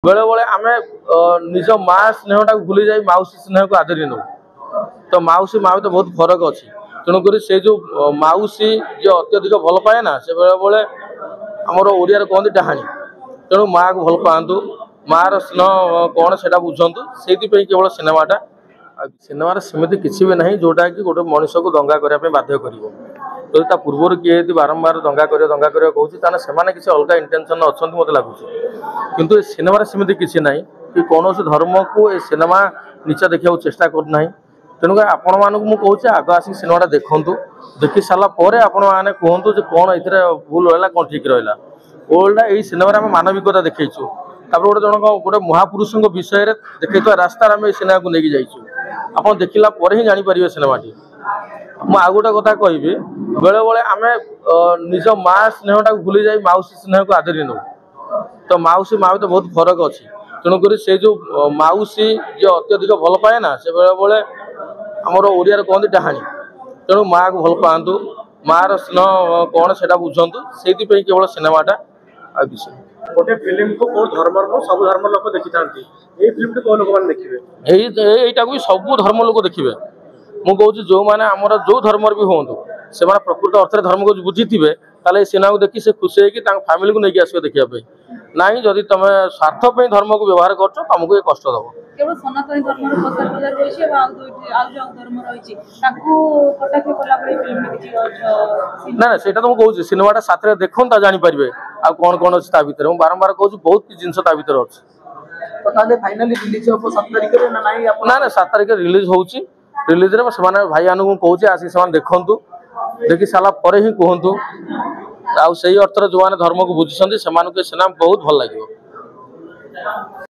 बेले बेले आम निज माँ स्नेहटा भूली जाए मौसी स्नेह को आदरी नौ तो मौसी माँ तो बहुत फरक अच्छी तेणुक से जो मौसी जो अत्यधिक भल पाए ना से बेले बेले आमर ओडिया कहते डाहाणी तेणु माँ को भल पातु माँ स्नेह कौन से बुझंतु से केवल सिनेमाटा सिनेमार सेमती किसी भी ना जोटा कि गोटे मनीष को दंगा करने बाध्य कर पूर्वर किए बारंबार दंगा कर कहूँ से किसी अलग इंटेंशन अच्छा मत लगुच किंतु सिनेमार सेमती किसी ना कि कौन धर्म को सिनेमा नीचा देखा चेष्टा करना तेणुक आपण मानक मुझे आग आसिक सिनेमाटा देखूँ देखी सारापर आपण मैंने कहतु कौन ये भूल रहा कौन ठीक रहा ओल्डा यही सिनेमा आम मानविकता देखु गोटे जन गोटे महापुरुष विषय देखा रास्तार आम सिनेमा को लेकिन जाइए आप देखला ही जापर सिनेमाटी मुझे आउ गोटे कथा कहि बेले बेले आम निज माँ स्नेहटा भूली जाए मौसी स्नेह को आदरी नौ तो मौसी माँ तो बहुत फरक अच्छी तेणुक से जो मौसी जो अत्यधिक भल पाए ना से बेले बेले आमर ओडिया कहते डाहाणी तेणु माँ को भल पातु माँ स्नेह कौन से बुझंतु से केवल सिनेमाटा आ विषय गोटे फिल्म को कौन धर्म सब धर्म लोक देखी था फिल्म को लोक मैंने देखिए यहीटा को सब धर्म लोक देखिए मु कहूँ जो मैंने आमर जो धर्म भी हूँ से प्रकृत अर्थ धर्म को बुझी थे सिनेमा को देखी से खुशी है फैमिली को लेकिन आसो देखा ना जदि तुम स्वार्थ धर्म को व्यवहार कर तुमको ये कष्ट दब केवल सनातन धर्म प्रचार प्रचार रही धर्म रही ना से तो मुझे सिनेमाटा साथ देखो जापर आ कौन कौन अच्छी भितर बारंबार कहूँ बहुत किसी जिन भितर अच्छे ना 7 तारिख रिलीज होची रिलीज रे से भाई मानू कहूँ आसिक से देखु देखी सारापर ही कहतु आउ से अर्थ जो मैंने धर्म को बुझी से बहुत भल लगे।